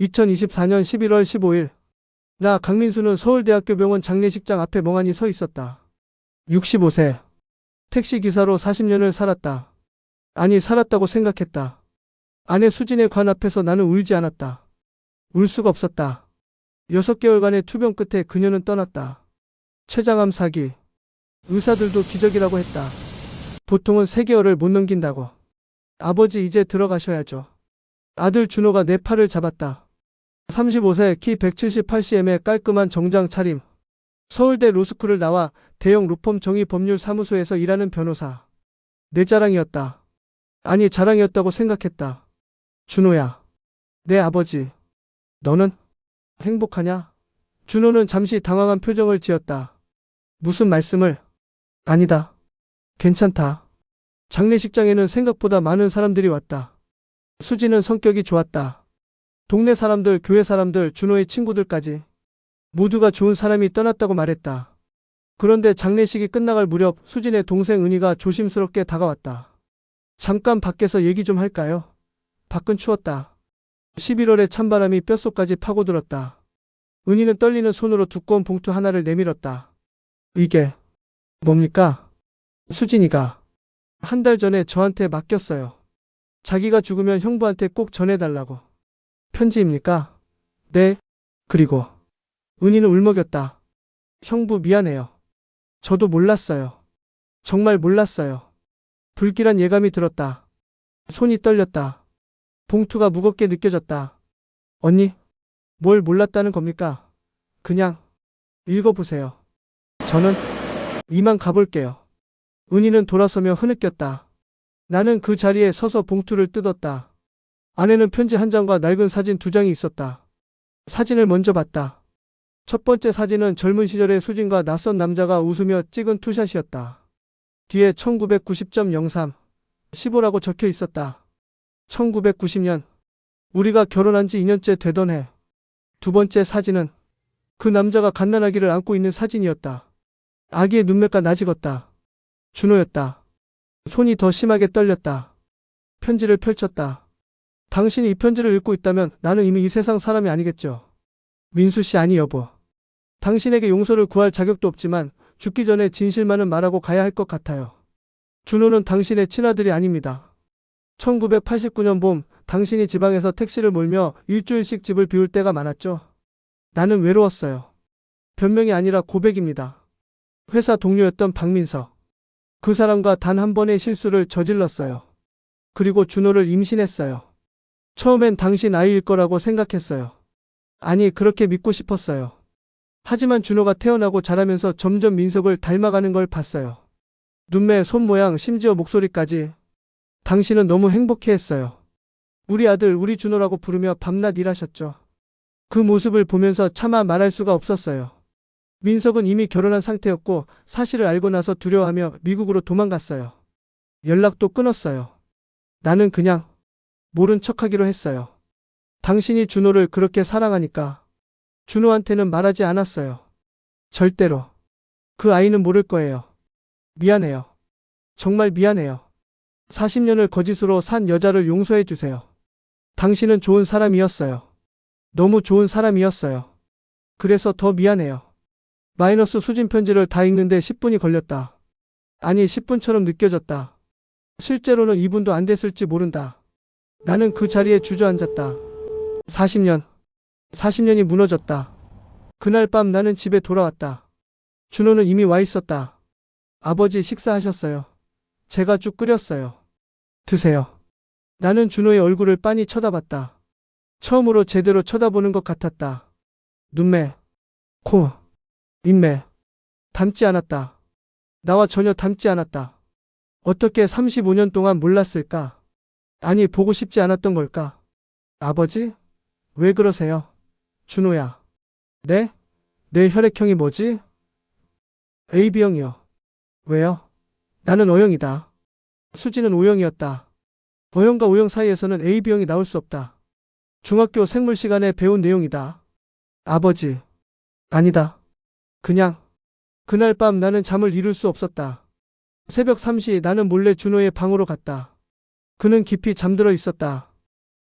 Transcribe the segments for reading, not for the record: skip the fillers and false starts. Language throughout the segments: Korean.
2024년 11월 15일. 나 강민수는 서울대학교 병원 장례식장 앞에 멍하니 서 있었다. 65세. 택시기사로 40년을 살았다. 아니, 살았다고 생각했다. 아내 수진의 관 앞에서 나는 울지 않았다. 울 수가 없었다. 6개월간의 투병 끝에 그녀는 떠났다. 췌장암 사기. 의사들도 기적이라고 했다. 보통은 3개월을 못 넘긴다고. 아버지 이제 들어가셔야죠. 아들 준호가 내 팔을 잡았다. 35세, 키 178cm의 깔끔한 정장 차림. 서울대 로스쿨을 나와 대형 로펌 정의법률사무소에서 일하는 변호사. 내 자랑이었다. 아니, 자랑이었다고 생각했다. 준호야, 내 아버지. 너는 행복하냐? 준호는 잠시 당황한 표정을 지었다. 무슨 말씀을? 아니다. 괜찮다. 장례식장에는 생각보다 많은 사람들이 왔다. 수지는 성격이 좋았다. 동네 사람들, 교회 사람들, 준호의 친구들까지 모두가 좋은 사람이 떠났다고 말했다. 그런데 장례식이 끝나갈 무렵 수진의 동생 은희가 조심스럽게 다가왔다. 잠깐 밖에서 얘기 좀 할까요? 밖은 추웠다. 11월의 찬바람이 뼛속까지 파고들었다. 은희는 떨리는 손으로 두꺼운 봉투 하나를 내밀었다. 이게 뭡니까? 수진이가 한 달 전에 저한테 맡겼어요. 자기가 죽으면 형부한테 꼭 전해달라고. 편지입니까? 네. 그리고 은희는 울먹였다. 형부 미안해요. 저도 몰랐어요. 정말 몰랐어요. 불길한 예감이 들었다. 손이 떨렸다. 봉투가 무겁게 느껴졌다. 언니, 뭘 몰랐다는 겁니까? 그냥 읽어보세요. 저는 이만 가볼게요. 은희는 돌아서며 흐느꼈다. 나는 그 자리에 서서 봉투를 뜯었다. 안에는 편지 한 장과 낡은 사진 2장이 있었다. 사진을 먼저 봤다. 첫 번째 사진은 젊은 시절의 수진과 낯선 남자가 웃으며 찍은 투샷이었다. 뒤에 1990.03 15라고 적혀 있었다. 1990년. 우리가 결혼한 지 2년째 되던 해. 두 번째 사진은 그 남자가 갓난아기를 안고 있는 사진이었다. 아기의 눈매가 나직었다. 준호였다. 손이 더 심하게 떨렸다. 편지를 펼쳤다. 당신이 이 편지를 읽고 있다면 나는 이미 이 세상 사람이 아니겠죠. 민수 씨, 아니 여보. 당신에게 용서를 구할 자격도 없지만 죽기 전에 진실만은 말하고 가야 할 것 같아요. 준호는 당신의 친아들이 아닙니다. 1989년 봄 당신이 지방에서 택시를 몰며 일주일씩 집을 비울 때가 많았죠. 나는 외로웠어요. 변명이 아니라 고백입니다. 회사 동료였던 박민석. 그 사람과 단 한 번의 실수를 저질렀어요. 그리고 준호를 임신했어요. 처음엔 당신 아이일 거라고 생각했어요. 아니, 그렇게 믿고 싶었어요. 하지만 준호가 태어나고 자라면서 점점 민석을 닮아가는 걸 봤어요. 눈매, 손 모양, 심지어 목소리까지. 당신은 너무 행복해했어요. 우리 아들, 우리 준호라고 부르며 밤낮 일하셨죠. 그 모습을 보면서 차마 말할 수가 없었어요. 민석은 이미 결혼한 상태였고 사실을 알고 나서 두려워하며 미국으로 도망갔어요. 연락도 끊었어요. 나는 그냥 모른 척하기로 했어요. 당신이 준호를 그렇게 사랑하니까 준호한테는 말하지 않았어요. 절대로. 그 아이는 모를 거예요. 미안해요. 정말 미안해요. 40년을 거짓으로 산 여자를 용서해 주세요. 당신은 좋은 사람이었어요. 너무 좋은 사람이었어요. 그래서 더 미안해요. 마이너스 수진 편지를 다 읽는데 10분이 걸렸다. 아니, 10분처럼 느껴졌다. 실제로는 2분도 안 됐을지 모른다. 나는 그 자리에 주저앉았다. 40년이 무너졌다. 그날 밤 나는 집에 돌아왔다. 준호는 이미 와 있었다. 아버지, 식사하셨어요. 제가 쭉 끓였어요. 드세요. 나는 준호의 얼굴을 빤히 쳐다봤다. 처음으로 제대로 쳐다보는 것 같았다. 눈매, 코, 입매. 닮지 않았다. 나와 전혀 닮지 않았다. 어떻게 35년 동안 몰랐을까? 아니, 보고 싶지 않았던 걸까? 아버지? 왜 그러세요? 준호야. 네? 내 혈액형이 뭐지? AB형이요. 왜요? 나는 O형이다. 수지는 O형이었다. O형과 O형 사이에서는 AB형이 나올 수 없다. 중학교 생물 시간에 배운 내용이다. 아버지. 아니다. 그냥 그날 밤 나는 잠을 이룰 수 없었다. 새벽 3시 나는 몰래 준호의 방으로 갔다. 그는 깊이 잠들어 있었다.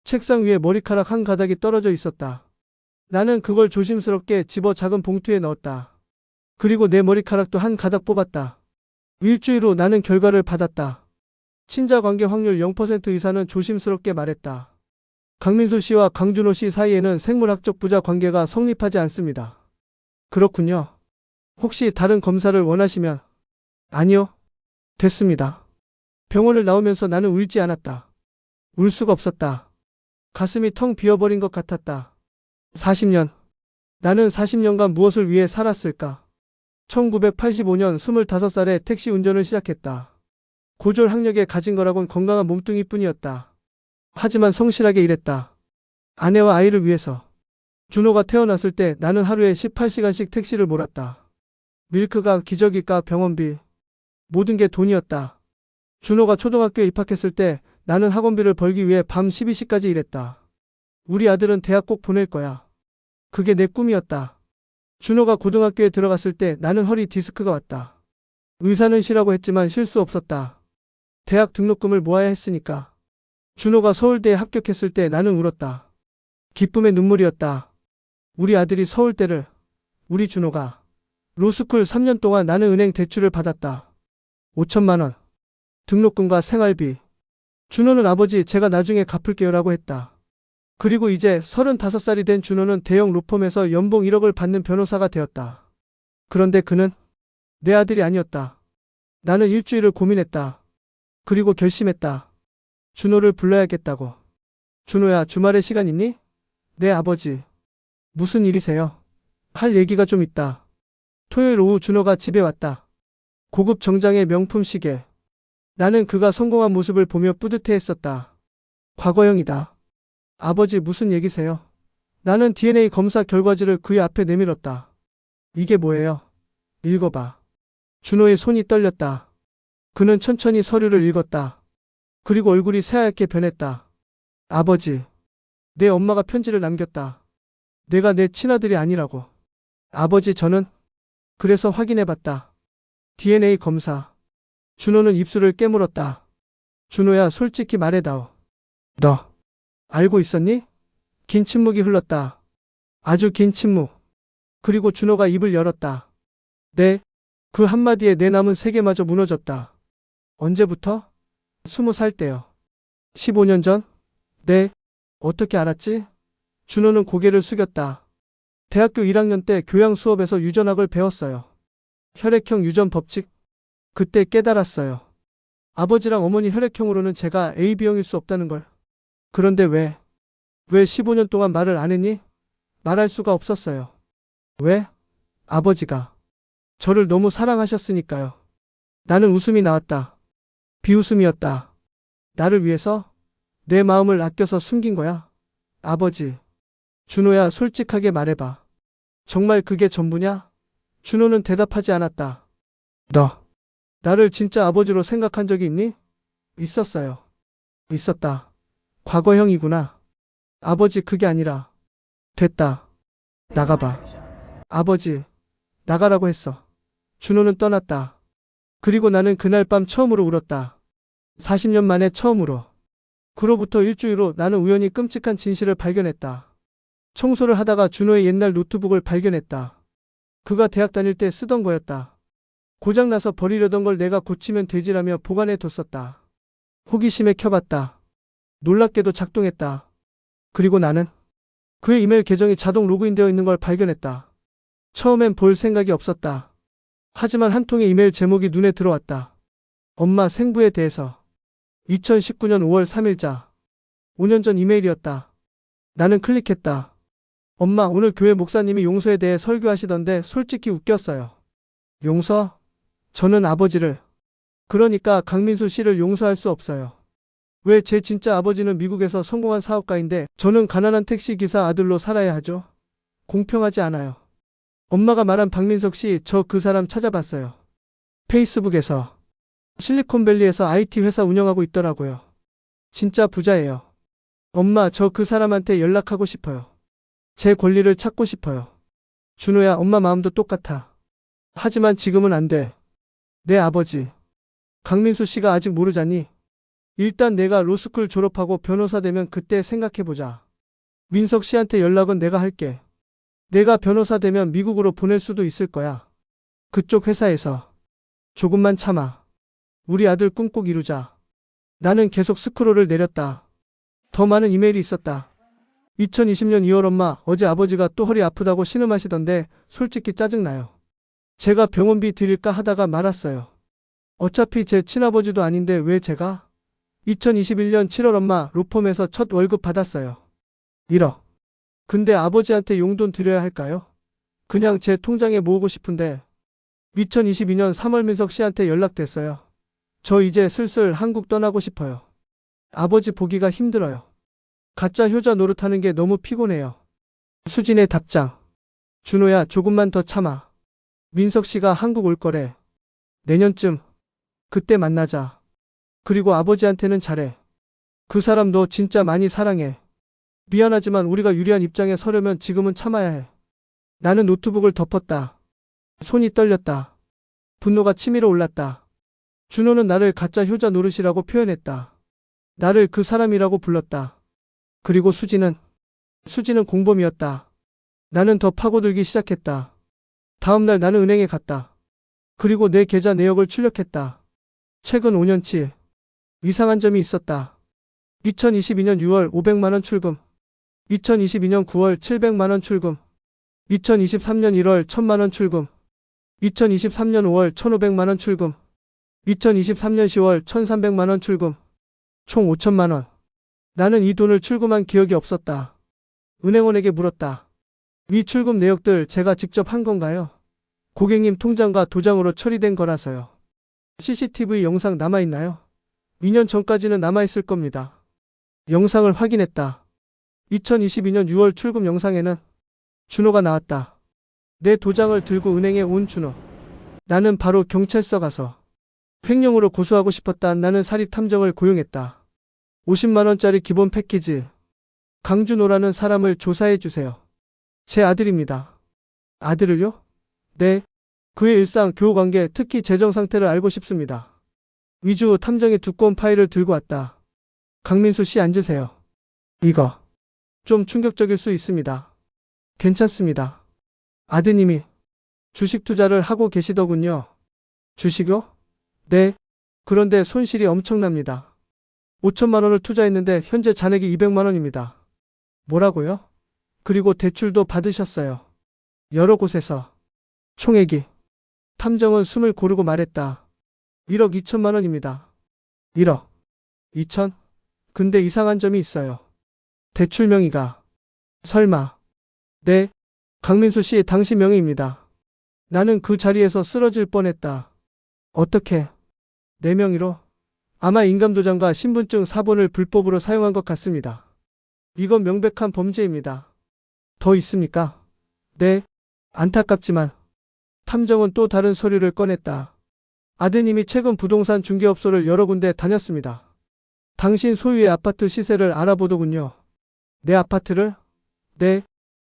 책상 위에 머리카락 한 가닥이 떨어져 있었다. 나는 그걸 조심스럽게 집어 작은 봉투에 넣었다. 그리고 내 머리카락도 한 가닥 뽑았다. 일주일 후 나는 결과를 받았다. 친자 관계 확률 0% 의사는 조심스럽게 말했다. 강민수 씨와 강준호 씨 사이에는 생물학적 부자 관계가 성립하지 않습니다. 그렇군요. 혹시 다른 검사를 원하시면? 아니요. 됐습니다. 병원을 나오면서 나는 울지 않았다. 울 수가 없었다. 가슴이 텅 비어버린 것 같았다. 40년. 나는 40년간 무엇을 위해 살았을까? 1985년 25살에 택시 운전을 시작했다. 고졸 학력에 가진 거라곤 건강한 몸뚱이뿐이었다. 하지만 성실하게 일했다. 아내와 아이를 위해서. 준호가 태어났을 때 나는 하루에 18시간씩 택시를 몰았다. 밀크가, 기저귀가, 병원비. 모든 게 돈이었다. 준호가 초등학교에 입학했을 때 나는 학원비를 벌기 위해 밤 12시까지 일했다. 우리 아들은 대학 꼭 보낼 거야. 그게 내 꿈이었다. 준호가 고등학교에 들어갔을 때 나는 허리 디스크가 왔다. 의사는 쉬라고 했지만 쉴 수 없었다. 대학 등록금을 모아야 했으니까. 준호가 서울대에 합격했을 때 나는 울었다. 기쁨의 눈물이었다. 우리 아들이 서울대를, 우리 준호가. 로스쿨 3년 동안 나는 은행 대출을 받았다. 5천만 원. 등록금과 생활비. 준호는 아버지 제가 나중에 갚을게요라고 했다. 그리고 이제 35살이 된 준호는 대형 로펌에서 연봉 1억을 받는 변호사가 되었다. 그런데 그는 내 아들이 아니었다. 나는 일주일을 고민했다. 그리고 결심했다. 준호를 불러야겠다고. 준호야, 주말에 시간 있니? 네, 아버지. 무슨 일이세요? 할 얘기가 좀 있다. 토요일 오후 준호가 집에 왔다. 고급 정장에 명품 시계. 나는 그가 성공한 모습을 보며 뿌듯해했었다. 과거형이다. 아버지 무슨 얘기세요? 나는 DNA 검사 결과지를 그의 앞에 내밀었다. 이게 뭐예요? 읽어봐. 준호의 손이 떨렸다. 그는 천천히 서류를 읽었다. 그리고 얼굴이 새하얗게 변했다. 아버지, 내 엄마가 편지를 남겼다. 내가 내 친아들이 아니라고. 아버지 저는 그래서 확인해봤다. DNA 검사. 준호는 입술을 깨물었다. 준호야, 솔직히 말해다오. 너 알고 있었니? 긴 침묵이 흘렀다. 아주 긴 침묵. 그리고 준호가 입을 열었다. 네. 그 한마디에 내 남은 세계마저 무너졌다. 언제부터? 20살 때요. 15년 전? 네. 어떻게 알았지? 준호는 고개를 숙였다. 대학교 1학년 때 교양 수업에서 유전학을 배웠어요. 혈액형 유전 법칙. 그때 깨달았어요. 아버지랑 어머니 혈액형으로는 제가 AB형일 수 없다는 걸. 그런데 왜 15년 동안 말을 안 했니? 말할 수가 없었어요. 왜? 아버지가 저를 너무 사랑하셨으니까요. 나는 웃음이 나왔다. 비웃음이었다. 나를 위해서 내 마음을 아껴서 숨긴 거야. 아버지. 준호야, 솔직하게 말해봐. 정말 그게 전부냐? 준호는 대답하지 않았다. 너 나를 진짜 아버지로 생각한 적이 있니? 있었어요. 있었다. 과거형이구나. 아버지 그게 아니라. 됐다. 나가봐. 아버지, 나가라고 했어. 준호는 떠났다. 그리고 나는 그날 밤 처음으로 울었다. 40년 만에 처음으로. 그로부터 일주일 후 나는 우연히 끔찍한 진실을 발견했다. 청소를 하다가 준호의 옛날 노트북을 발견했다. 그가 대학 다닐 때 쓰던 거였다. 고장나서 버리려던 걸 내가 고치면 되지라며 보관해 뒀었다. 호기심에 켜봤다. 놀랍게도 작동했다. 그리고 나는 그의 이메일 계정이 자동 로그인되어 있는 걸 발견했다. 처음엔 볼 생각이 없었다. 하지만 한 통의 이메일 제목이 눈에 들어왔다. 엄마 생부에 대해서. 2019년 5월 3일자. 5년 전 이메일이었다. 나는 클릭했다. 엄마, 오늘 교회 목사님이 용서에 대해 설교하시던데 솔직히 웃겼어요. 용서? 저는 아버지를, 그러니까 강민수 씨를 용서할 수 없어요. 왜 제 진짜 아버지는 미국에서 성공한 사업가인데 저는 가난한 택시기사 아들로 살아야 하죠? 공평하지 않아요. 엄마가 말한 박민석 씨, 저 그 사람 찾아봤어요. 페이스북에서. 실리콘밸리에서 IT 회사 운영하고 있더라고요. 진짜 부자예요. 엄마, 저 그 사람한테 연락하고 싶어요. 제 권리를 찾고 싶어요. 준호야, 엄마 마음도 똑같아. 하지만 지금은 안 돼. 내 아버지. 강민수 씨가 아직 모르잖니? 일단 내가 로스쿨 졸업하고 변호사 되면 그때 생각해보자. 민석 씨한테 연락은 내가 할게. 내가 변호사 되면 미국으로 보낼 수도 있을 거야. 그쪽 회사에서. 조금만 참아. 우리 아들 꿈 꼭 이루자. 나는 계속 스크롤을 내렸다. 더 많은 이메일이 있었다. 2020년 2월 엄마, 어제 아버지가 또 허리 아프다고 신음하시던데 솔직히 짜증나요. 제가 병원비 드릴까 하다가 말았어요. 어차피 제 친아버지도 아닌데 왜 제가? 2021년 7월 엄마, 로펌에서 첫 월급 받았어요. 1억. 근데 아버지한테 용돈 드려야 할까요? 그냥 제 통장에 모으고 싶은데. 2022년 3월 민석 씨한테 연락됐어요. 저 이제 슬슬 한국 떠나고 싶어요. 아버지 보기가 힘들어요. 가짜 효자 노릇하는 게 너무 피곤해요. 수진의 답장. 준호야, 조금만 더 참아. 민석 씨가 한국 올 거래. 내년쯤. 그때 만나자. 그리고 아버지한테는 잘해. 그 사람 너 진짜 많이 사랑해. 미안하지만 우리가 유리한 입장에 서려면 지금은 참아야 해. 나는 노트북을 덮었다. 손이 떨렸다. 분노가 치밀어 올랐다. 준호는 나를 가짜 효자 노릇이라고 표현했다. 나를 그 사람이라고 불렀다. 그리고 수지는 공범이었다. 나는 더 파고들기 시작했다. 다음날 나는 은행에 갔다. 그리고 내 계좌 내역을 출력했다. 최근 5년치. 이상한 점이 있었다. 2022년 6월 500만원 출금. 2022년 9월 700만원 출금. 2023년 1월 1000만원 출금. 2023년 5월 1500만원 출금. 2023년 10월 1300만원 출금. 총 5000만원. 나는 이 돈을 출금한 기억이 없었다. 은행원에게 물었다. 이 출금 내역들 제가 직접 한 건가요? 고객님 통장과 도장으로 처리된 거라서요. CCTV 영상 남아있나요? 2년 전까지는 남아있을 겁니다. 영상을 확인했다. 2022년 6월 출금 영상에는 준호가 나왔다. 내 도장을 들고 은행에 온 준호. 나는 바로 경찰서 가서 횡령으로 고소하고 싶었다. 나는 사립탐정을 고용했다. 50만원짜리 기본 패키지. 강준호라는 사람을 조사해주세요. 제 아들입니다. 아들을요? 네. 그의 일상, 교우관계, 특히 재정상태를 알고 싶습니다. 위주 탐정의 두꺼운 파일을 들고 왔다. 강민수 씨 앉으세요. 이거 좀 충격적일 수 있습니다. 괜찮습니다. 아드님이 주식 투자를 하고 계시더군요. 주식요? 네. 그런데 손실이 엄청납니다. 5천만 원을 투자했는데 현재 잔액이 200만 원입니다. 뭐라고요? 그리고 대출도 받으셨어요. 여러 곳에서. 총액이. 탐정은 숨을 고르고 말했다. 1억 2천만 원입니다. 1억 2천? 근데 이상한 점이 있어요. 대출 명의가. 설마. 네. 강민수 씨 당신 명의입니다. 나는 그 자리에서 쓰러질 뻔했다. 어떻게? 내 명의로? 아마 인감도장과 신분증 사본을 불법으로 사용한 것 같습니다. 이건 명백한 범죄입니다. 더 있습니까? 네. 안타깝지만. 탐정은 또 다른 서류를 꺼냈다. 아드님이 최근 부동산 중개업소를 여러 군데 다녔습니다. 당신 소유의 아파트 시세를 알아보더군요. 내 아파트를? 네.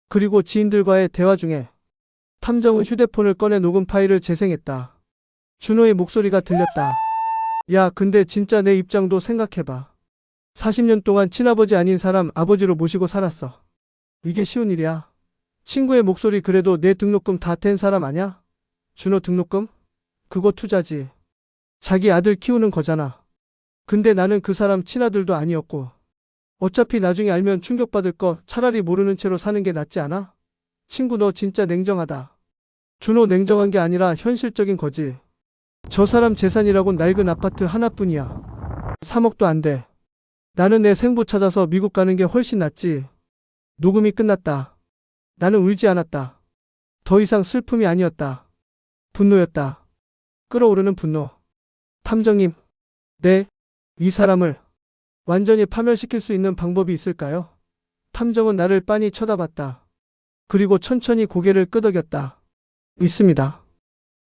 그리고 지인들과의 대화 중에 탐정은 휴대폰을 꺼내 녹음 파일을 재생했다. 준호의 목소리가 들렸다. 야, 근데 진짜 내 입장도 생각해봐. 40년 동안 친아버지 아닌 사람 아버지로 모시고 살았어. 이게 쉬운 일이야. 친구의 목소리. 그래도 내 등록금 다 뗀 사람 아냐? 준호 등록금? 그거 투자지. 자기 아들 키우는 거잖아. 근데 나는 그 사람 친아들도 아니었고. 어차피 나중에 알면 충격받을 거 차라리 모르는 채로 사는 게 낫지 않아? 친구 너 진짜 냉정하다. 준호 냉정한 게 아니라 현실적인 거지. 저 사람 재산이라곤 낡은 아파트 하나뿐이야. 3억도 안 돼. 나는 내 생부 찾아서 미국 가는 게 훨씬 낫지. 녹음이 끝났다. 나는 울지 않았다. 더 이상 슬픔이 아니었다. 분노였다. 끓어오르는 분노. 탐정님. 네. 이 사람을 완전히 파멸시킬 수 있는 방법이 있을까요? 탐정은 나를 빤히 쳐다봤다. 그리고 천천히 고개를 끄덕였다. 있습니다.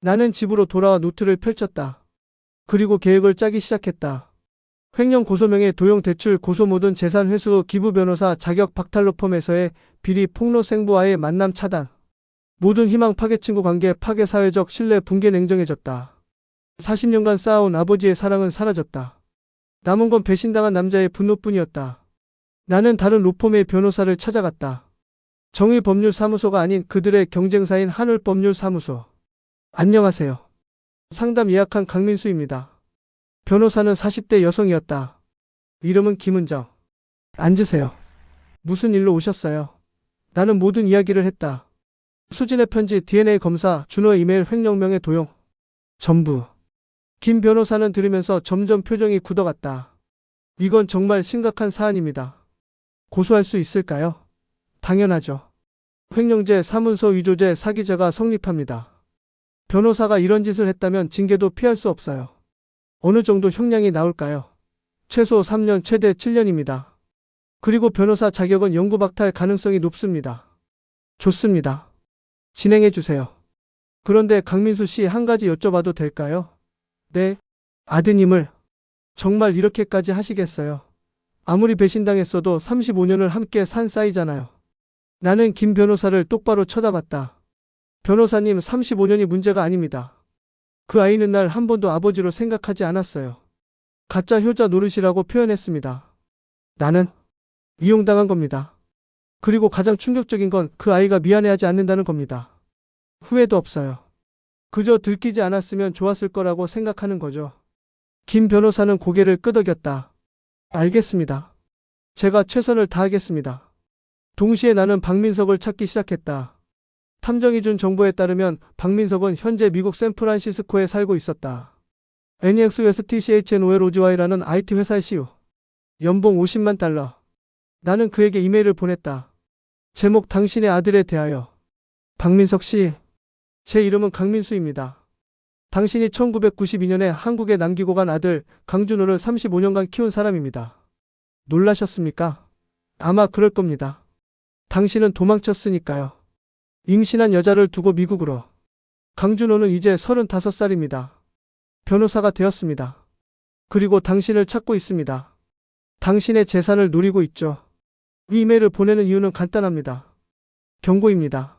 나는 집으로 돌아와 노트를 펼쳤다. 그리고 계획을 짜기 시작했다. 횡령 고소명예 도용 대출 고소 모든 재산 회수 기부 변호사 자격 박탈 로펌에서의 비리 폭로 생부와의 만남 차단. 모든 희망 파괴 친구 관계 파괴 사회적 신뢰 붕괴 냉정해졌다. 40년간 쌓아온 아버지의 사랑은 사라졌다. 남은 건 배신당한 남자의 분노뿐이었다. 나는 다른 로펌의 변호사를 찾아갔다. 정의법률사무소가 아닌 그들의 경쟁사인 한울법률사무소. 안녕하세요. 상담 예약한 강민수입니다. 변호사는 40대 여성이었다. 이름은 김은정. 앉으세요. 무슨 일로 오셨어요? 나는 모든 이야기를 했다. 수진의 편지, DNA 검사, 준호의 이메일 횡령명의 도용. 전부. 김 변호사는 들으면서 점점 표정이 굳어갔다. 이건 정말 심각한 사안입니다. 고소할 수 있을까요? 당연하죠. 횡령죄, 사문서 위조죄, 사기죄가 성립합니다. 변호사가 이런 짓을 했다면 징계도 피할 수 없어요. 어느 정도 형량이 나올까요? 최소 3년, 최대 7년입니다. 그리고 변호사 자격은 영구박탈 가능성이 높습니다. 좋습니다. 진행해 주세요. 그런데 강민수 씨, 한 가지 여쭤봐도 될까요? 네. 아드님을 정말 이렇게까지 하시겠어요? 아무리 배신당했어도 35년을 함께 산 사이잖아요. 나는 김 변호사를 똑바로 쳐다봤다. 변호사님, 35년이 문제가 아닙니다. 그 아이는 날 한 번도 아버지로 생각하지 않았어요. 가짜 효자 노릇이라고 표현했습니다. 나는 이용당한 겁니다. 그리고 가장 충격적인 건 그 아이가 미안해하지 않는다는 겁니다. 후회도 없어요. 그저 들키지 않았으면 좋았을 거라고 생각하는 거죠. 김 변호사는 고개를 끄덕였다. 알겠습니다. 제가 최선을 다하겠습니다. 동시에 나는 박민석을 찾기 시작했다. 탐정이 준 정보에 따르면 박민석은 현재 미국 샌프란시스코에 살고 있었다. NEXUSTCHN OLOGY라는 IT 회사의 CEO. 연봉 50만 달러. 나는 그에게 이메일을 보냈다. 제목, 당신의 아들에 대하여. 박민석 씨, 제 이름은 강민수입니다. 당신이 1992년에 한국에 남기고 간 아들 강준호를 35년간 키운 사람입니다. 놀라셨습니까? 아마 그럴 겁니다. 당신은 도망쳤으니까요. 임신한 여자를 두고 미국으로. 강준호는 이제 35살입니다. 변호사가 되었습니다. 그리고 당신을 찾고 있습니다. 당신의 재산을 노리고 있죠. 이 이메일을 보내는 이유는 간단합니다. 경고입니다.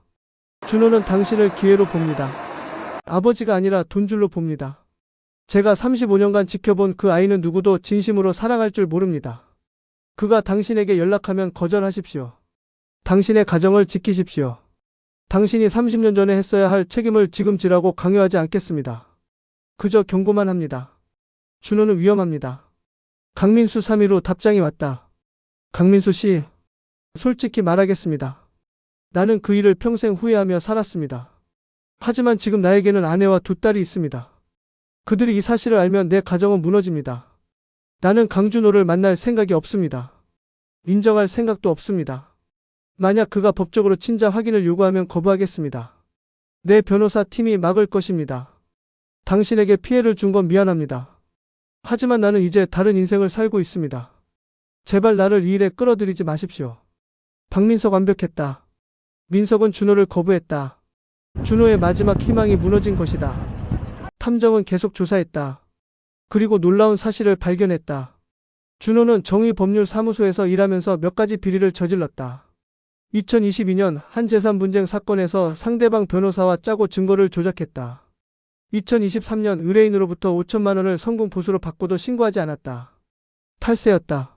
준호는 당신을 기회로 봅니다. 아버지가 아니라 돈줄로 봅니다. 제가 35년간 지켜본 그 아이는 누구도 진심으로 사랑할 줄 모릅니다. 그가 당신에게 연락하면 거절하십시오. 당신의 가정을 지키십시오. 당신이 30년 전에 했어야 할 책임을 지금 지라고 강요하지 않겠습니다. 그저 경고만 합니다. 준호는 위험합니다. 강민수 3일 후 답장이 왔다. 강민수 씨, 솔직히 말하겠습니다. 나는 그 일을 평생 후회하며 살았습니다. 하지만 지금 나에게는 아내와 2딸이 있습니다. 그들이 이 사실을 알면 내 가정은 무너집니다. 나는 강준호를 만날 생각이 없습니다. 인정할 생각도 없습니다. 만약 그가 법적으로 친자 확인을 요구하면 거부하겠습니다. 내 변호사 팀이 막을 것입니다. 당신에게 피해를 준 건 미안합니다. 하지만 나는 이제 다른 인생을 살고 있습니다. 제발 나를 이 일에 끌어들이지 마십시오. 박민석 완벽했다. 민석은 준호를 거부했다. 준호의 마지막 희망이 무너진 것이다. 탐정은 계속 조사했다. 그리고 놀라운 사실을 발견했다. 준호는 정의법률사무소에서 일하면서 몇 가지 비리를 저질렀다. 2022년 한 재산 분쟁 사건에서 상대방 변호사와 짜고 증거를 조작했다. 2023년 의뢰인으로부터 5천만 원을 성공 보수로 받고도 신고하지 않았다. 탈세였다.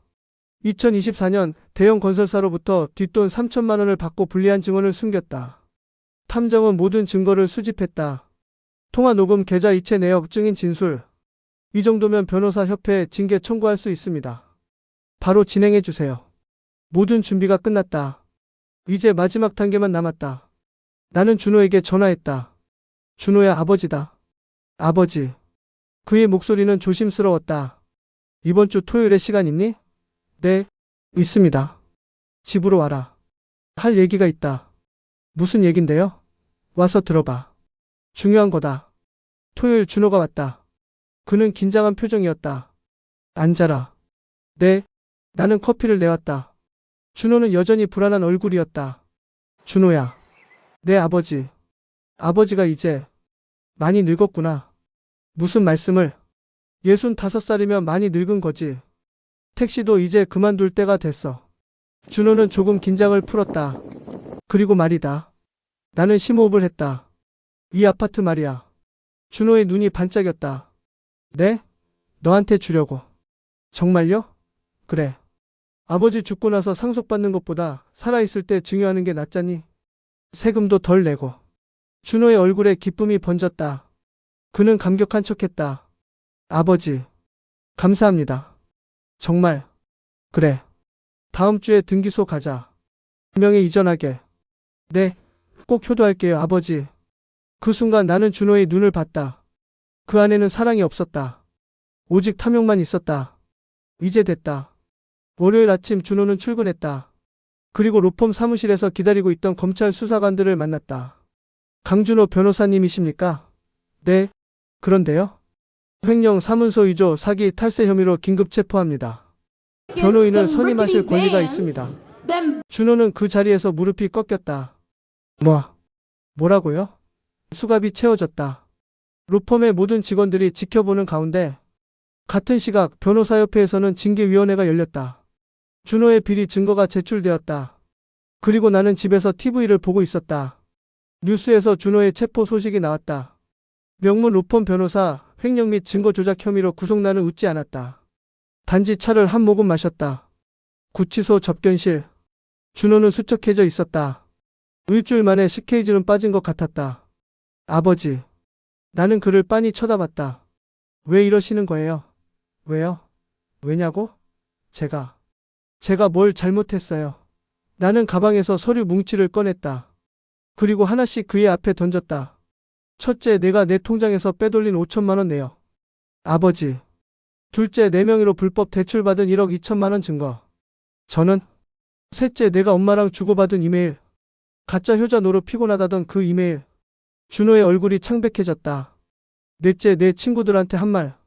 2024년 대형 건설사로부터 뒷돈 3천만 원을 받고 불리한 증언을 숨겼다. 탐정은 모든 증거를 수집했다. 통화 녹음, 계좌 이체 내역, 증인 진술. 이 정도면 변호사 협회에 징계 청구할 수 있습니다. 바로 진행해 주세요. 모든 준비가 끝났다. 이제 마지막 단계만 남았다. 나는 준호에게 전화했다. 준호야, 아버지다. 아버지. 그의 목소리는 조심스러웠다. 이번 주 토요일에 시간 있니? 네, 있습니다. 집으로 와라. 할 얘기가 있다. 무슨 얘긴데요? 와서 들어봐. 중요한 거다. 토요일 준호가 왔다. 그는 긴장한 표정이었다. 앉아라. 네. 나는 커피를 내왔다. 준호는 여전히 불안한 얼굴이었다. 준호야. 내 아버지. 아버지가 이제 많이 늙었구나. 무슨 말씀을? 65살이면 많이 늙은 거지. 택시도 이제 그만둘 때가 됐어. 준호는 조금 긴장을 풀었다. 그리고 말이다. 나는 심호흡을 했다. 이 아파트 말이야. 준호의 눈이 반짝였다. 네? 너한테 주려고. 정말요? 그래. 아버지 죽고 나서 상속받는 것보다 살아있을 때 증여하는 게 낫잖니. 세금도 덜 내고. 준호의 얼굴에 기쁨이 번졌다. 그는 감격한 척했다. 아버지, 감사합니다. 정말. 그래. 다음 주에 등기소 가자. 명예 이전하게. 네, 꼭 효도할게요, 아버지. 그 순간 나는 준호의 눈을 봤다. 그 안에는 사랑이 없었다. 오직 탐욕만 있었다. 이제 됐다. 월요일 아침 준호는 출근했다. 그리고 로펌 사무실에서 기다리고 있던 검찰 수사관들을 만났다. 강준호 변호사님이십니까? 네. 그런데요? 횡령 사문서 위조 사기 탈세 혐의로 긴급 체포합니다. 변호인을 선임하실 권리가 있습니다. 준호는 그 자리에서 무릎이 꺾였다. 뭐라고요? 수갑이 채워졌다. 로펌의 모든 직원들이 지켜보는 가운데 같은 시각 변호사협회에서는 징계위원회가 열렸다. 준호의 비리 증거가 제출되었다. 그리고 나는 집에서 TV를 보고 있었다. 뉴스에서 준호의 체포 소식이 나왔다. 명문 로펌 변호사 횡령 및 증거 조작 혐의로 구속. 나는 웃지 않았다. 단지 차를 한 모금 마셨다. 구치소 접견실. 준호는 수척해져 있었다. 일주일 만에 스케이즈는 빠진 것 같았다. 아버지. 나는 그를 빤히 쳐다봤다. 왜 이러시는 거예요? 왜요? 왜냐고? 제가 뭘 잘못했어요. 나는 가방에서 서류 뭉치를 꺼냈다. 그리고 하나씩 그의 앞에 던졌다. 첫째, 내가 내 통장에서 빼돌린 5천만 원 내역. 아버지. 둘째, 내 명의로 불법 대출받은 1억 2천만 원 증거. 저는. 셋째, 내가 엄마랑 주고받은 이메일. 가짜 효자노로 피곤하다던 그 이메일. 준호의 얼굴이 창백해졌다. 넷째, 내 친구들한테 한 말.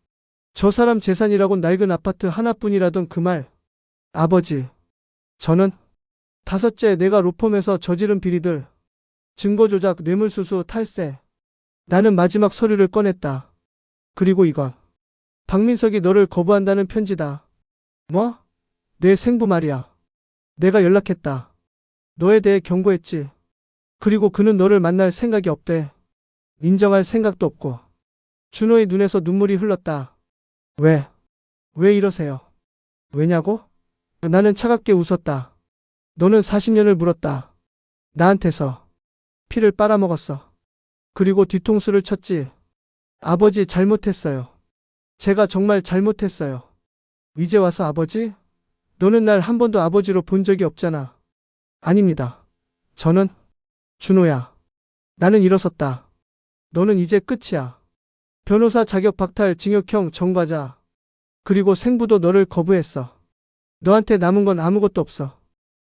저 사람 재산이라곤 낡은 아파트 하나뿐이라던 그 말. 아버지. 저는. 다섯째, 내가 로펌에서 저지른 비리들. 증거 조작, 뇌물수수, 탈세. 나는 마지막 서류를 꺼냈다. 그리고 이건. 박민석이 너를 거부한다는 편지다. 뭐? 내 생부 말이야. 내가 연락했다. 너에 대해 경고했지. 그리고 그는 너를 만날 생각이 없대. 인정할 생각도 없고. 준호의 눈에서 눈물이 흘렀다. 왜 이러세요? 왜냐고? 나는 차갑게 웃었다. 너는 40년을 물었다. 나한테서. 피를 빨아먹었어. 그리고 뒤통수를 쳤지. 아버지, 잘못했어요. 제가 정말 잘못했어요. 이제 와서 아버지? 너는 날 한 번도 아버지로 본 적이 없잖아. 아닙니다. 저는. 준호야. 나는 일어섰다. 너는 이제 끝이야. 변호사 자격 박탈, 징역형, 정과자. 그리고 생부도 너를 거부했어. 너한테 남은 건 아무것도 없어.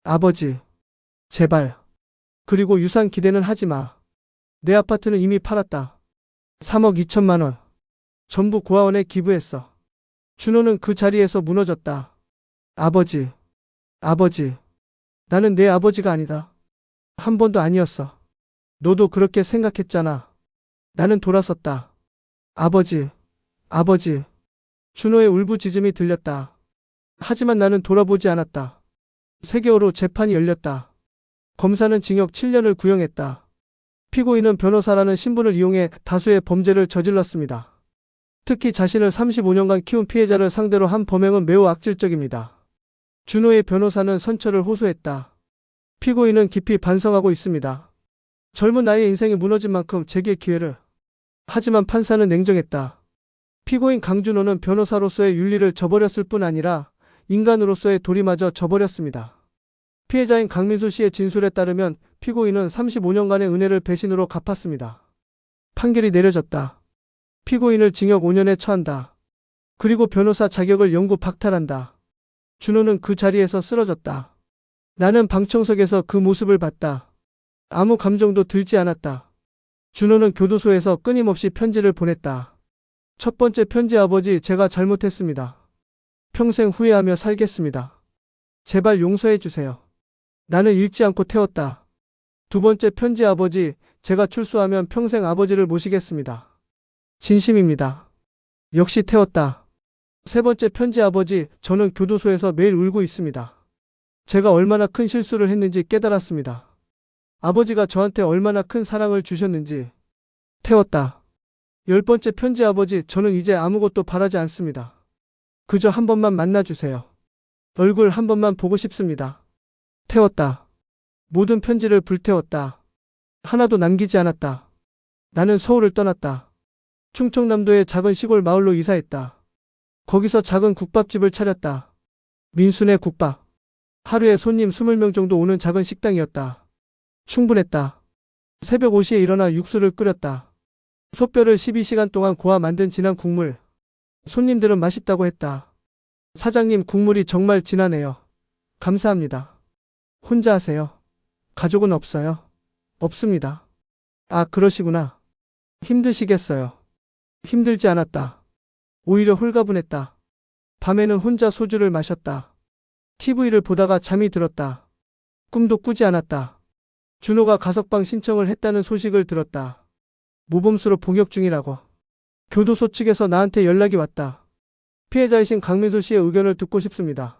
아버지. 제발. 그리고 유산 기대는 하지 마. 내 아파트는 이미 팔았다. 3억 2천만 원. 전부 고아원에 기부했어. 준호는 그 자리에서 무너졌다. 아버지. 나는 내 아버지가 아니다. 한 번도 아니었어. 너도 그렇게 생각했잖아. 나는 돌아섰다. 아버지. 준호의 울부짖음이 들렸다. 하지만 나는 돌아보지 않았다. 3개월 후 재판이 열렸다. 검사는 징역 7년을 구형했다. 피고인은 변호사라는 신분을 이용해 다수의 범죄를 저질렀습니다. 특히 자신을 35년간 키운 피해자를 상대로 한 범행은 매우 악질적입니다. 준호의 변호사는 선처를 호소했다. 피고인은 깊이 반성하고 있습니다. 젊은 나이에 인생이 무너진 만큼 재기의 기회를. 하지만 판사는 냉정했다. 피고인 강준호는 변호사로서의 윤리를 저버렸을 뿐 아니라 인간으로서의 도리마저 저버렸습니다. 피해자인 강민수 씨의 진술에 따르면 피고인은 35년간의 은혜를 배신으로 갚았습니다. 판결이 내려졌다. 피고인을 징역 5년에 처한다. 그리고 변호사 자격을 영구 박탈한다. 준호는 그 자리에서 쓰러졌다. 나는 방청석에서 그 모습을 봤다. 아무 감정도 들지 않았다. 준호는 교도소에서 끊임없이 편지를 보냈다. 첫 번째 편지. 아버지, 제가 잘못했습니다. 평생 후회하며 살겠습니다. 제발 용서해 주세요. 나는 읽지 않고 태웠다. 두 번째 편지. 아버지, 제가 출소하면 평생 아버지를 모시겠습니다. 진심입니다. 역시 태웠다. 세 번째 편지. 아버지, 저는 교도소에서 매일 울고 있습니다. 제가 얼마나 큰 실수를 했는지 깨달았습니다. 아버지가 저한테 얼마나 큰 사랑을 주셨는지. 태웠다. 10번째 편지. 아버지, 저는 이제 아무것도 바라지 않습니다. 그저 한 번만 만나주세요. 얼굴 한 번만 보고 싶습니다. 태웠다. 모든 편지를 불태웠다. 하나도 남기지 않았다. 나는 서울을 떠났다. 충청남도의 작은 시골 마을로 이사했다. 거기서 작은 국밥집을 차렸다. 민수네 국밥. 하루에 손님 20명 정도 오는 작은 식당이었다. 충분했다. 새벽 5시에 일어나 육수를 끓였다. 솥뼈를 12시간 동안 고아 만든 진한 국물. 손님들은 맛있다고 했다. 사장님, 국물이 정말 진하네요. 감사합니다. 혼자 하세요? 가족은 없어요? 없습니다. 아, 그러시구나. 힘드시겠어요. 힘들지 않았다. 오히려 홀가분했다. 밤에는 혼자 소주를 마셨다. TV를 보다가 잠이 들었다. 꿈도 꾸지 않았다. 준호가 가석방 신청을 했다는 소식을 들었다. 모범수로 복역 중이라고. 교도소 측에서 나한테 연락이 왔다. 피해자이신 강민수 씨의 의견을 듣고 싶습니다.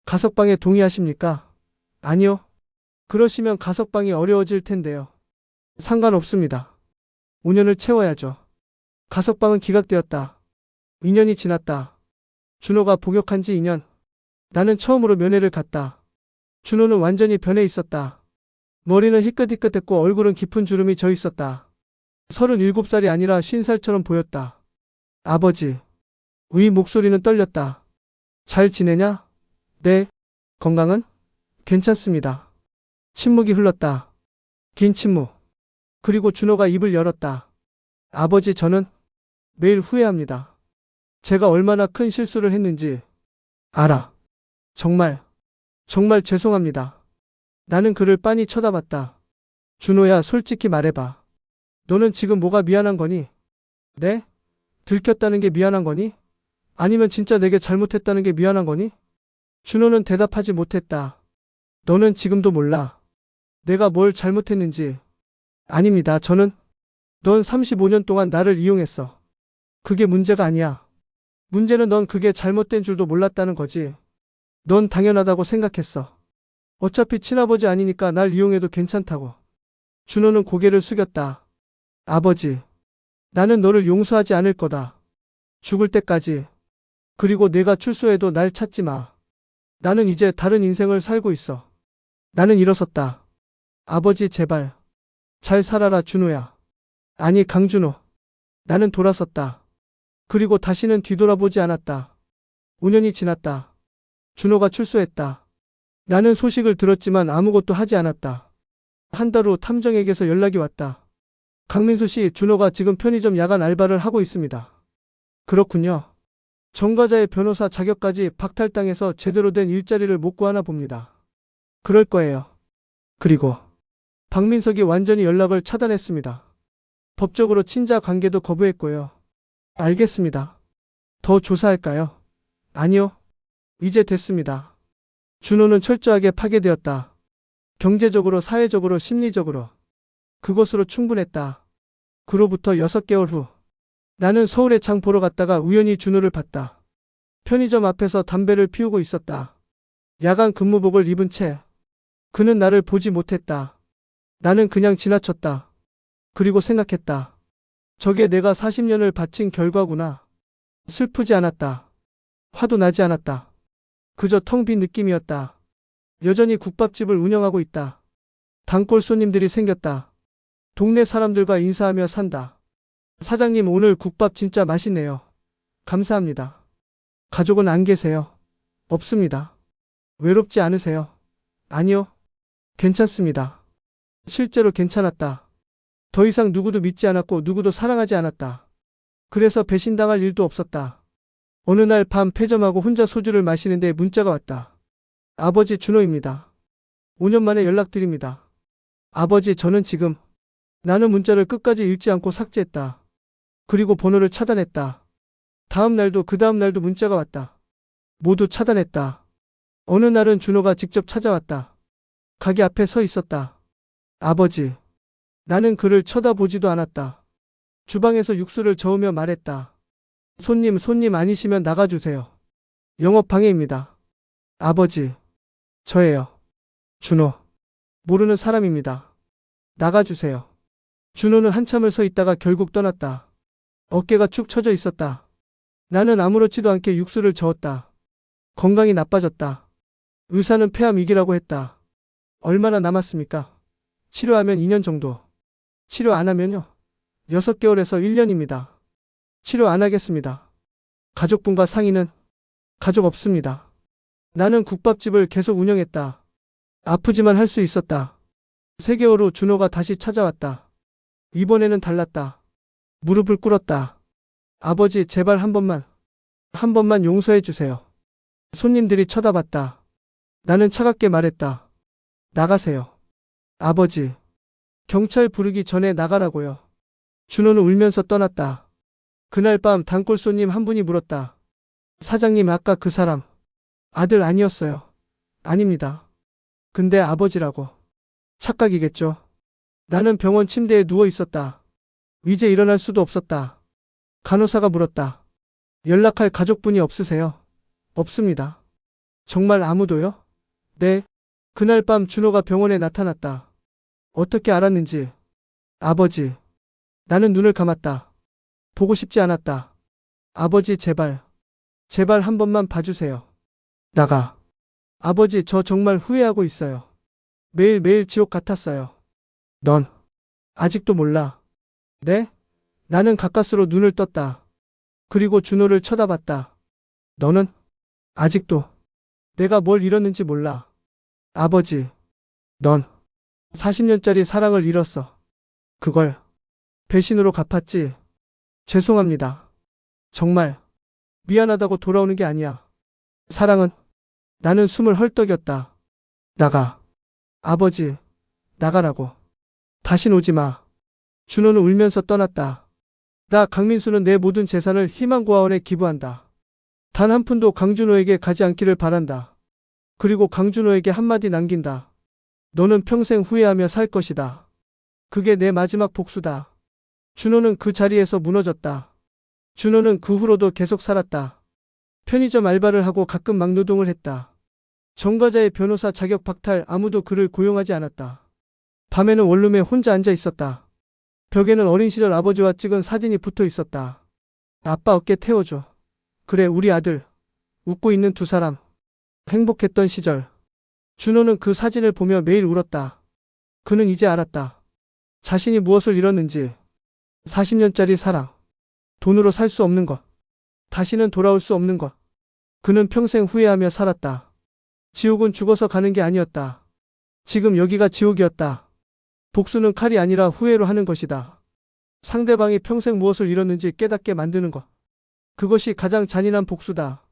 가석방에 동의하십니까? 아니요. 그러시면 가석방이 어려워질 텐데요. 상관없습니다. 5년을 채워야죠. 가석방은 기각되었다. 2년이 지났다. 준호가 복역한 지 2년. 나는 처음으로 면회를 갔다. 준호는 완전히 변해 있었다. 머리는 희끗희끗했고 얼굴은 깊은 주름이 져 있었다. 37살이 아니라 50살처럼 보였다. 아버지. 의 목소리는 떨렸다. 잘 지내냐? 네. 건강은? 괜찮습니다. 침묵이 흘렀다. 긴 침묵. 그리고 준호가 입을 열었다. 아버지, 저는 매일 후회합니다. 제가 얼마나 큰 실수를 했는지 알아. 정말 죄송합니다. 나는 그를 빤히 쳐다봤다. 준호야, 솔직히 말해봐. 너는 지금 뭐가 미안한 거니? 네? 들켰다는 게 미안한 거니? 아니면 진짜 내게 잘못했다는 게 미안한 거니? 준호는 대답하지 못했다. 너는 지금도 몰라. 내가 뭘 잘못했는지. 아닙니다. 넌 35년 동안 나를 이용했어. 그게 문제가 아니야. 문제는 넌 그게 잘못된 줄도 몰랐다는 거지. 넌 당연하다고 생각했어. 어차피 친아버지 아니니까 날 이용해도 괜찮다고. 준호는 고개를 숙였다. 아버지, 나는 너를 용서하지 않을 거다. 죽을 때까지. 그리고 내가 출소해도 날 찾지 마. 나는 이제 다른 인생을 살고 있어. 나는 일어섰다. 아버지, 제발. 잘 살아라, 준호야. 아니, 강준호. 나는 돌아섰다. 그리고 다시는 뒤돌아보지 않았다. 5년이 지났다. 준호가 출소했다. 나는 소식을 들었지만 아무것도 하지 않았다. 한 달 후 탐정에게서 연락이 왔다. 강민수 씨, 준호가 지금 편의점 야간 알바를 하고 있습니다. 그렇군요. 전과자의 변호사 자격까지 박탈당해서 제대로 된 일자리를 못 구하나 봅니다. 그럴 거예요. 그리고 박민석이 완전히 연락을 차단했습니다. 법적으로 친자 관계도 거부했고요. 알겠습니다. 더 조사할까요? 아니요. 이제 됐습니다. 준호는 철저하게 파괴되었다. 경제적으로, 사회적으로, 심리적으로. 그것으로 충분했다. 그로부터 6개월 후 나는 서울에 장 보러 갔다가 우연히 준호를 봤다. 편의점 앞에서 담배를 피우고 있었다. 야간 근무복을 입은 채. 그는 나를 보지 못했다. 나는 그냥 지나쳤다. 그리고 생각했다. 저게 내가 40년을 바친 결과구나. 슬프지 않았다. 화도 나지 않았다. 그저 텅 빈 느낌이었다. 여전히 국밥집을 운영하고 있다. 단골 손님들이 생겼다. 동네 사람들과 인사하며 산다. 사장님, 오늘 국밥 진짜 맛있네요. 감사합니다. 가족은 안 계세요? 없습니다. 외롭지 않으세요? 아니요. 괜찮습니다. 실제로 괜찮았다. 더 이상 누구도 믿지 않았고 누구도 사랑하지 않았다. 그래서 배신당할 일도 없었다. 어느 날 밤 폐점하고 혼자 소주를 마시는데 문자가 왔다. 아버지, 준호입니다. 5년 만에 연락드립니다. 아버지, 저는 지금. 나는 문자를 끝까지 읽지 않고 삭제했다. 그리고 번호를 차단했다. 다음 날도 그 다음 날도 문자가 왔다. 모두 차단했다. 어느 날은 준호가 직접 찾아왔다. 가게 앞에 서 있었다. 아버지. 나는 그를 쳐다보지도 않았다. 주방에서 육수를 저으며 말했다. 손님 아니시면 나가주세요. 영업 방해입니다. 아버지. 저예요. 준호. 모르는 사람입니다. 나가주세요. 준호는 한참을 서 있다가 결국 떠났다. 어깨가 축 처져 있었다. 나는 아무렇지도 않게 육수를 저었다. 건강이 나빠졌다. 의사는 폐암 2기라고 했다. 얼마나 남았습니까? 치료하면 2년 정도. 치료 안 하면요? 6개월에서 1년입니다. 치료 안 하겠습니다. 가족분과 상의는? 가족 없습니다. 나는 국밥집을 계속 운영했다. 아프지만 할 수 있었다. 3개월 후 준호가 다시 찾아왔다. 이번에는 달랐다. 무릎을 꿇었다. 아버지, 제발 한 번만 용서해 주세요. 손님들이 쳐다봤다. 나는 차갑게 말했다. 나가세요. 아버지, 경찰 부르기 전에 나가라고요. 준호는 울면서 떠났다. 그날 밤 단골 손님 한 분이 물었다. 사장님, 아까 그 사람 아들 아니었어요? 아닙니다. 근데 아버지라고. 착각이겠죠. 나는 병원 침대에 누워 있었다. 이제 일어날 수도 없었다. 간호사가 물었다. 연락할 가족분이 없으세요? 없습니다. 정말 아무도요? 네. 그날 밤 준호가 병원에 나타났다. 어떻게 알았는지. 아버지. 나는 눈을 감았다. 보고 싶지 않았다. 아버지, 제발. 제발 한 번만 봐주세요. 나가. 아버지, 저 정말 후회하고 있어요. 매일매일 지옥 같았어요. 넌 아직도 몰라. 네? 나는 가까스로 눈을 떴다. 그리고 준호를 쳐다봤다. 너는 아직도 내가 뭘 잃었는지 몰라. 아버지, 넌 40년짜리 사랑을 잃었어. 그걸 배신으로 갚았지. 죄송합니다. 정말 미안하다고 돌아오는 게 아니야. 사랑은. 나는 숨을 헐떡였다. 나가. 아버지, 나가라고. 다신 오지 마. 준호는 울면서 떠났다. 나 강민수는 내 모든 재산을 희망고아원에 기부한다. 단 한 푼도 강준호에게 가지 않기를 바란다. 그리고 강준호에게 한마디 남긴다. 너는 평생 후회하며 살 것이다. 그게 내 마지막 복수다. 준호는 그 자리에서 무너졌다. 준호는 그 후로도 계속 살았다. 편의점 알바를 하고 가끔 막노동을 했다. 전과자의 변호사 자격 박탈, 아무도 그를 고용하지 않았다. 밤에는 원룸에 혼자 앉아 있었다. 벽에는 어린 시절 아버지와 찍은 사진이 붙어 있었다. 아빠 어깨 태워줘. 그래, 우리 아들. 웃고 있는 두 사람. 행복했던 시절. 준호는 그 사진을 보며 매일 울었다. 그는 이제 알았다. 자신이 무엇을 잃었는지. 40년짜리 사랑. 돈으로 살 수 없는 것. 다시는 돌아올 수 없는 것. 그는 평생 후회하며 살았다. 지옥은 죽어서 가는 게 아니었다. 지금 여기가 지옥이었다. 복수는 칼이 아니라 후회로 하는 것이다. 상대방이 평생 무엇을 잃었는지 깨닫게 만드는 것. 그것이 가장 잔인한 복수다.